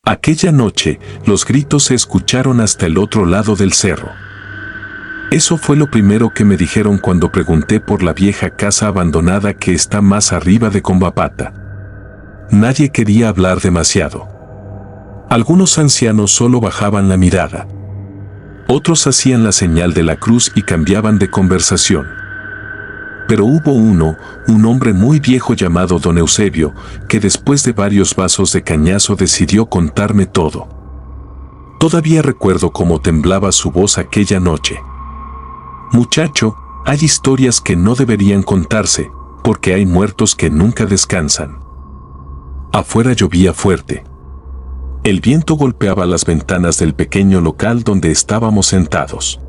Aquella noche, los gritos se escucharon hasta el otro lado del cerro. Eso fue lo primero que me dijeron cuando pregunté por la vieja casa abandonada que está más arriba de Combapata. Nadie quería hablar demasiado. Algunos ancianos solo bajaban la mirada. Otros hacían la señal de la cruz y cambiaban de conversación. Pero hubo un hombre muy viejo llamado Don Eusebio, que después de varios vasos de cañazo decidió contarme todo. Todavía recuerdo cómo temblaba su voz aquella noche. Muchacho, hay historias que no deberían contarse, porque hay muertos que nunca descansan. Afuera llovía fuerte. El viento golpeaba las ventanas del pequeño local donde estábamos sentados.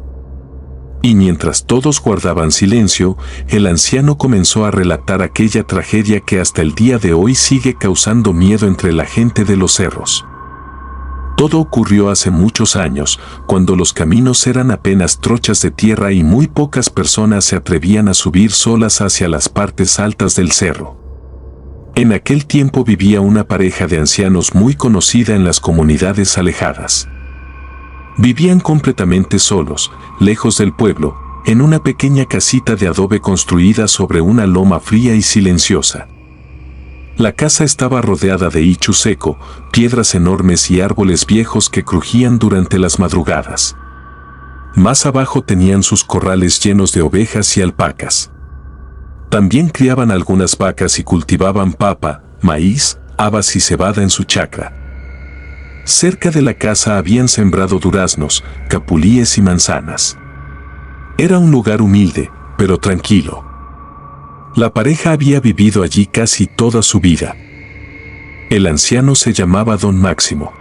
Y mientras todos guardaban silencio, el anciano comenzó a relatar aquella tragedia que hasta el día de hoy sigue causando miedo entre la gente de los cerros. Todo ocurrió hace muchos años, cuando los caminos eran apenas trochas de tierra y muy pocas personas se atrevían a subir solas hacia las partes altas del cerro. En aquel tiempo vivía una pareja de ancianos muy conocida en las comunidades alejadas. Vivían completamente solos, lejos del pueblo, en una pequeña casita de adobe construida sobre una loma fría y silenciosa. La casa estaba rodeada de ichu seco, piedras enormes y árboles viejos que crujían durante las madrugadas. Más abajo tenían sus corrales llenos de ovejas y alpacas. También criaban algunas vacas y cultivaban papa, maíz, habas y cebada en su chacra. Cerca de la casa habían sembrado duraznos, capulíes y manzanas. Era un lugar humilde, pero tranquilo. La pareja había vivido allí casi toda su vida. El anciano se llamaba Don Máximo.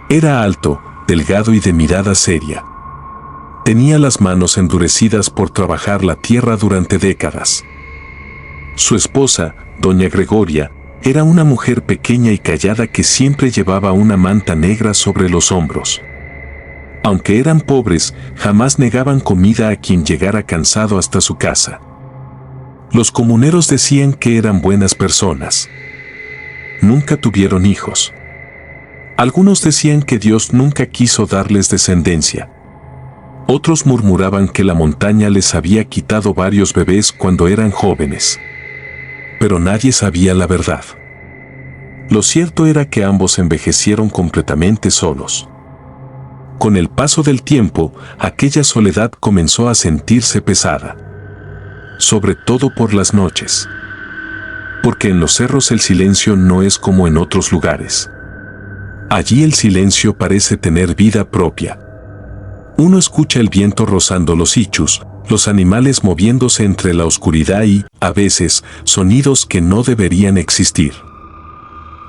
Era alto, delgado y de mirada seria. Tenía las manos endurecidas por trabajar la tierra durante décadas. Su esposa, Doña Gregoria, era una mujer pequeña y callada que siempre llevaba una manta negra sobre los hombros. Aunque eran pobres, jamás negaban comida a quien llegara cansado hasta su casa. Los comuneros decían que eran buenas personas. Nunca tuvieron hijos. Algunos decían que Dios nunca quiso darles descendencia. Otros murmuraban que la montaña les había quitado varios bebés cuando eran jóvenes. Pero nadie sabía la verdad. Lo cierto era que ambos envejecieron completamente solos. Con el paso del tiempo, aquella soledad comenzó a sentirse pesada. Sobre todo por las noches. Porque en los cerros el silencio no es como en otros lugares. Allí el silencio parece tener vida propia. Uno escucha el viento rozando los ichus, los animales moviéndose entre la oscuridad y, a veces, sonidos que no deberían existir.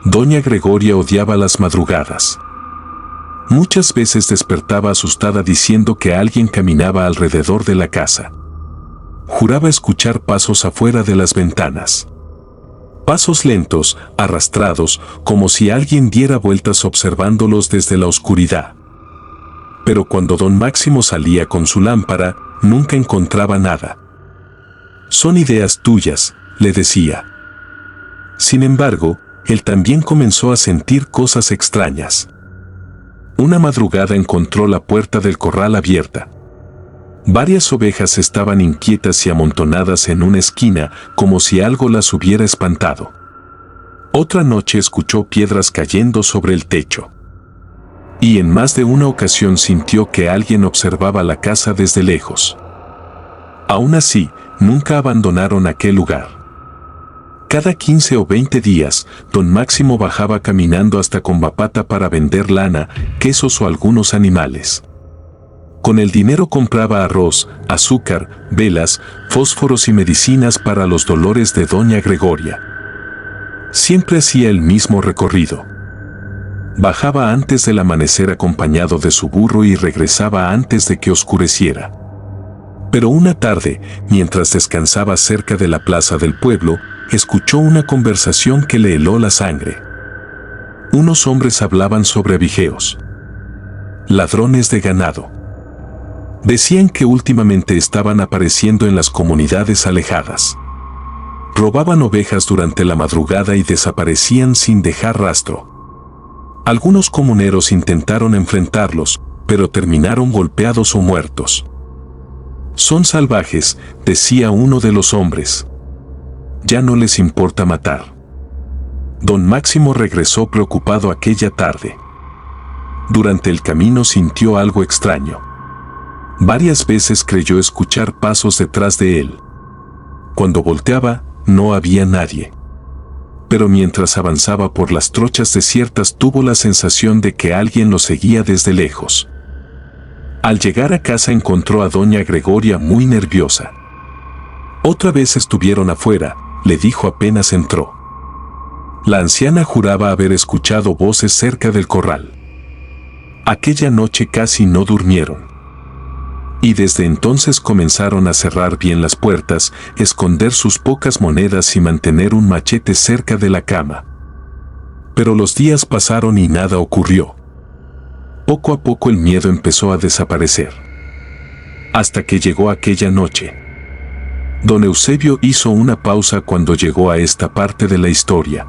Doña Gregoria odiaba las madrugadas. Muchas veces despertaba asustada diciendo que alguien caminaba alrededor de la casa. Juraba escuchar pasos afuera de las ventanas. Pasos lentos, arrastrados, como si alguien diera vueltas observándolos desde la oscuridad. Pero cuando Don Máximo salía con su lámpara, nunca encontraba nada. Son ideas tuyas, le decía. Sin embargo, él también comenzó a sentir cosas extrañas. Una madrugada encontró la puerta del corral abierta. Varias ovejas estaban inquietas y amontonadas en una esquina, como si algo las hubiera espantado. Otra noche escuchó piedras cayendo sobre el techo. Y en más de una ocasión sintió que alguien observaba la casa desde lejos. Aún así, nunca abandonaron aquel lugar. Cada 15 o 20 días, Don Máximo bajaba caminando hasta Combapata para vender lana, quesos o algunos animales. Con el dinero compraba arroz, azúcar, velas, fósforos y medicinas para los dolores de Doña Gregoria. Siempre hacía el mismo recorrido. Bajaba antes del amanecer acompañado de su burro y regresaba antes de que oscureciera. Pero una tarde, mientras descansaba cerca de la plaza del pueblo, escuchó una conversación que le heló la sangre. Unos hombres hablaban sobre abigeos. Ladrones de ganado. Decían que últimamente estaban apareciendo en las comunidades alejadas. Robaban ovejas durante la madrugada y desaparecían sin dejar rastro. Algunos comuneros intentaron enfrentarlos, pero terminaron golpeados o muertos. «Son salvajes», decía uno de los hombres. «Ya no les importa matar». Don Máximo regresó preocupado aquella tarde. Durante el camino sintió algo extraño. Varias veces creyó escuchar pasos detrás de él. Cuando volteaba, no había nadie. Pero mientras avanzaba por las trochas desiertas tuvo la sensación de que alguien lo seguía desde lejos. Al llegar a casa encontró a doña Gregoria muy nerviosa. «Otra vez estuvieron afuera», le dijo apenas entró. La anciana juraba haber escuchado voces cerca del corral. Aquella noche casi no durmieron. Y desde entonces comenzaron a cerrar bien las puertas, esconder sus pocas monedas y mantener un machete cerca de la cama. Pero los días pasaron y nada ocurrió. Poco a poco el miedo empezó a desaparecer. Hasta que llegó aquella noche. Don Eusebio hizo una pausa cuando llegó a esta parte de la historia.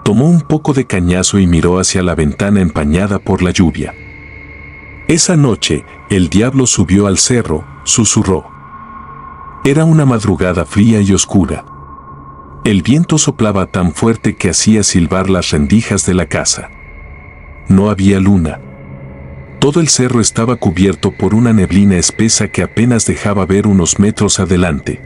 Tomó un poco de cañazo y miró hacia la ventana empañada por la lluvia. Esa noche, el diablo subió al cerro, susurró. Era una madrugada fría y oscura. El viento soplaba tan fuerte que hacía silbar las rendijas de la casa. No había luna. Todo el cerro estaba cubierto por una neblina espesa que apenas dejaba ver unos metros adelante.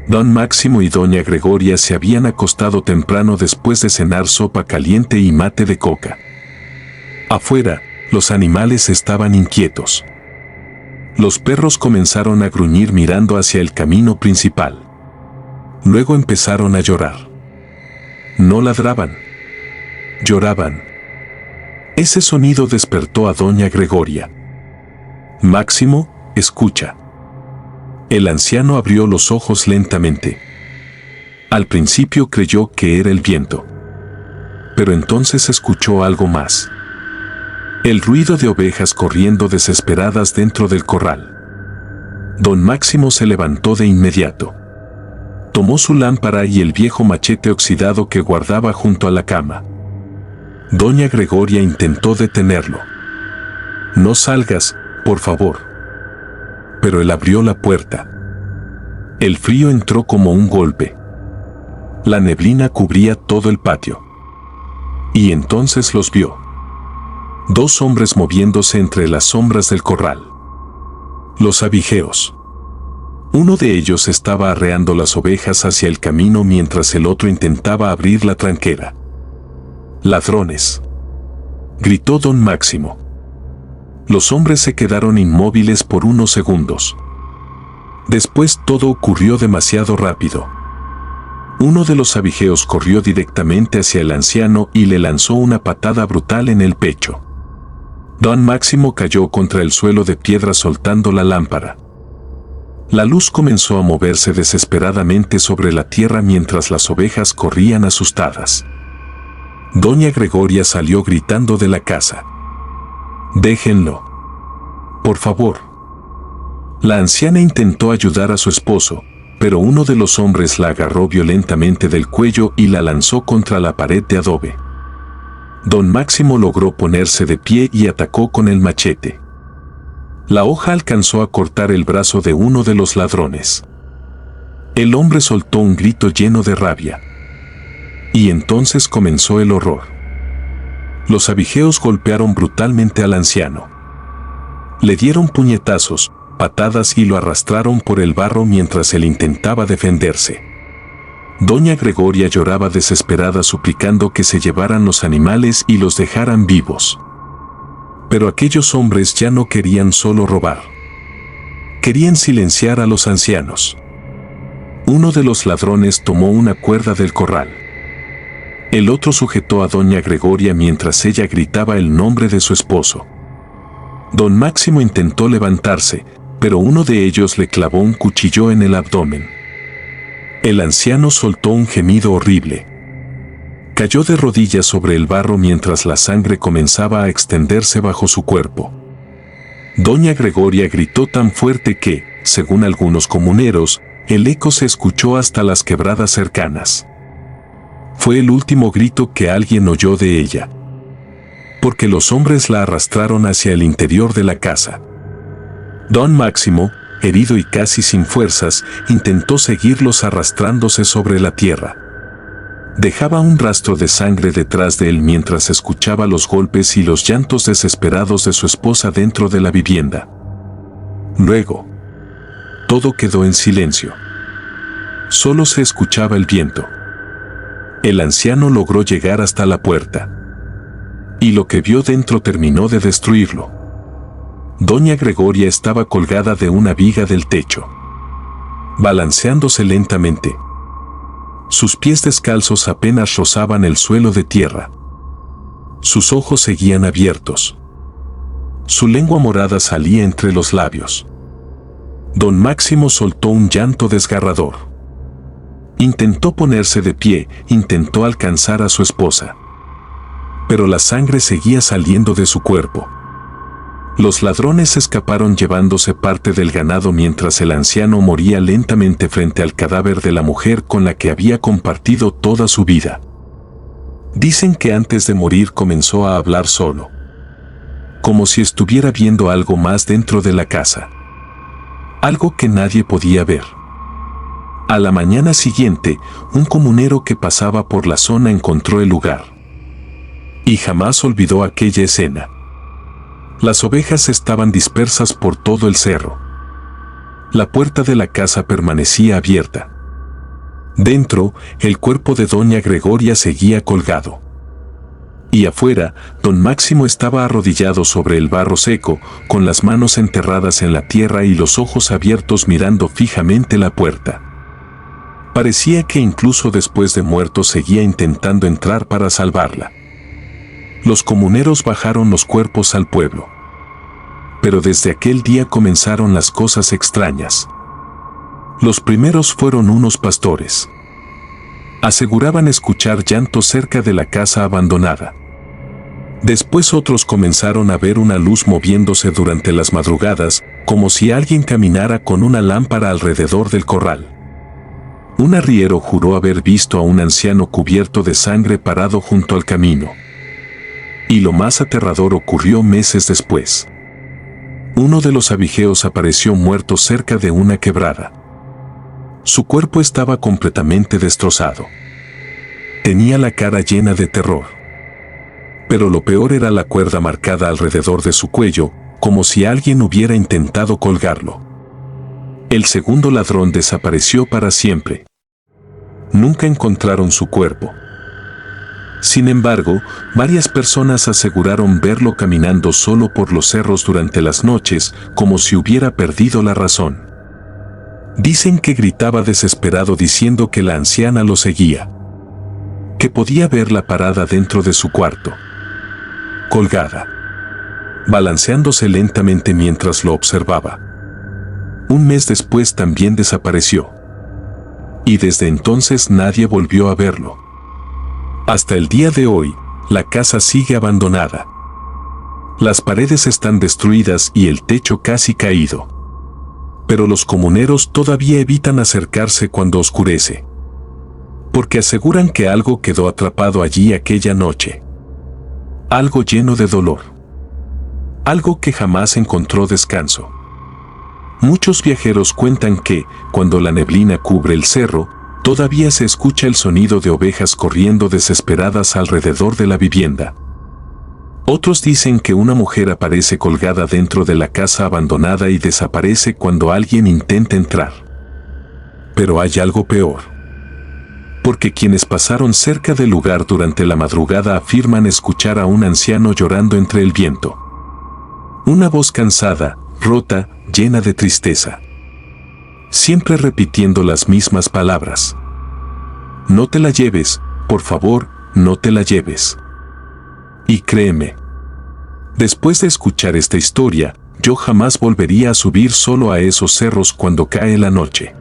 Don Máximo y doña Gregoria se habían acostado temprano después de cenar sopa caliente y mate de coca. Afuera, los animales estaban inquietos. Los perros comenzaron a gruñir mirando hacia el camino principal. Luego empezaron a llorar. No ladraban. Lloraban. Ese sonido despertó a doña Gregoria. «Máximo, escucha». El anciano abrió los ojos lentamente. Al principio creyó que era el viento. Pero entonces escuchó algo más. El ruido de ovejas corriendo desesperadas dentro del corral. Don Máximo se levantó de inmediato. Tomó su lámpara y el viejo machete oxidado que guardaba junto a la cama. Doña Gregoria intentó detenerlo. «No salgas, por favor». Pero él abrió la puerta. El frío entró como un golpe. La neblina cubría todo el patio. Y entonces los vio. 2 hombres moviéndose entre las sombras del corral. Los abigeos. Uno de ellos estaba arreando las ovejas hacia el camino mientras el otro intentaba abrir la tranquera. «Ladrones», gritó don Máximo. Los hombres se quedaron inmóviles por unos segundos. Después todo ocurrió demasiado rápido. Uno de los abigeos corrió directamente hacia el anciano y le lanzó una patada brutal en el pecho. Don Máximo cayó contra el suelo de piedra soltando la lámpara. La luz comenzó a moverse desesperadamente sobre la tierra mientras las ovejas corrían asustadas. Doña Gregoria salió gritando de la casa. «Déjenlo. Por favor». La anciana intentó ayudar a su esposo, pero uno de los hombres la agarró violentamente del cuello y la lanzó contra la pared de adobe. Don Máximo logró ponerse de pie y atacó con el machete. La hoja alcanzó a cortar el brazo de uno de los ladrones. El hombre soltó un grito lleno de rabia. Y entonces comenzó el horror. Los abigeos golpearon brutalmente al anciano. Le dieron puñetazos, patadas y lo arrastraron por el barro mientras él intentaba defenderse. Doña Gregoria lloraba desesperada suplicando que se llevaran los animales y los dejaran vivos. Pero aquellos hombres ya no querían solo robar. Querían silenciar a los ancianos. Uno de los ladrones tomó una cuerda del corral. El otro sujetó a doña Gregoria mientras ella gritaba el nombre de su esposo. Don Máximo intentó levantarse, pero uno de ellos le clavó un cuchillo en el abdomen. El anciano soltó un gemido horrible. Cayó de rodillas sobre el barro mientras la sangre comenzaba a extenderse bajo su cuerpo. Doña Gregoria gritó tan fuerte que, según algunos comuneros, el eco se escuchó hasta las quebradas cercanas. Fue el último grito que alguien oyó de ella. porque los hombres la arrastraron hacia el interior de la casa. Don Máximo, herido y casi sin fuerzas, intentó seguirlos arrastrándose sobre la tierra. Dejaba un rastro de sangre detrás de él mientras escuchaba los golpes y los llantos desesperados de su esposa dentro de la vivienda. Luego, todo quedó en silencio. Solo se escuchaba el viento. El anciano logró llegar hasta la puerta. Y lo que vio dentro terminó de destruirlo. Doña Gregoria estaba colgada de una viga del techo, balanceándose lentamente. Sus pies descalzos apenas rozaban el suelo de tierra. Sus ojos seguían abiertos. Su lengua morada salía entre los labios. Don Máximo soltó un llanto desgarrador. Intentó ponerse de pie, intentó alcanzar a su esposa. Pero la sangre seguía saliendo de su cuerpo. Los ladrones escaparon llevándose parte del ganado mientras el anciano moría lentamente frente al cadáver de la mujer con la que había compartido toda su vida. Dicen que antes de morir comenzó a hablar solo, como si estuviera viendo algo más dentro de la casa. Algo que nadie podía ver. A la mañana siguiente, un comunero que pasaba por la zona encontró el lugar. Y jamás olvidó aquella escena. Las ovejas estaban dispersas por todo el cerro. La puerta de la casa permanecía abierta. Dentro, el cuerpo de doña Gregoria seguía colgado. Y afuera, don Máximo estaba arrodillado sobre el barro seco, con las manos enterradas en la tierra y los ojos abiertos mirando fijamente la puerta. Parecía que incluso después de muerto seguía intentando entrar para salvarla. Los comuneros bajaron los cuerpos al pueblo. Pero desde aquel día comenzaron las cosas extrañas. Los primeros fueron unos pastores. Aseguraban escuchar llanto cerca de la casa abandonada. Después otros comenzaron a ver una luz moviéndose durante las madrugadas, como si alguien caminara con una lámpara alrededor del corral. Un arriero juró haber visto a un anciano cubierto de sangre parado junto al camino. Y lo más aterrador ocurrió meses después. Uno de los abigeos apareció muerto cerca de una quebrada. Su cuerpo estaba completamente destrozado. Tenía la cara llena de terror. Pero lo peor era la cuerda marcada alrededor de su cuello, como si alguien hubiera intentado colgarlo. El segundo ladrón desapareció para siempre. Nunca encontraron su cuerpo. Sin embargo, varias personas aseguraron verlo caminando solo por los cerros durante las noches, como si hubiera perdido la razón. Dicen que gritaba desesperado diciendo que la anciana lo seguía. Que podía verla parada dentro de su cuarto. Colgada. Balanceándose lentamente mientras lo observaba. Un mes después también desapareció. Y desde entonces nadie volvió a verlo. Hasta el día de hoy, la casa sigue abandonada. Las paredes están destruidas y el techo casi caído. Pero los comuneros todavía evitan acercarse cuando oscurece. Porque aseguran que algo quedó atrapado allí aquella noche. Algo lleno de dolor. Algo que jamás encontró descanso. Muchos viajeros cuentan que, cuando la neblina cubre el cerro, todavía se escucha el sonido de ovejas corriendo desesperadas alrededor de la vivienda. Otros dicen que una mujer aparece colgada dentro de la casa abandonada y desaparece cuando alguien intenta entrar. Pero hay algo peor. Porque quienes pasaron cerca del lugar durante la madrugada afirman escuchar a un anciano llorando entre el viento. Una voz cansada, rota, llena de tristeza. Siempre repitiendo las mismas palabras. No te la lleves, por favor, no te la lleves. Y créeme, después de escuchar esta historia, yo jamás volvería a subir solo a esos cerros cuando cae la noche.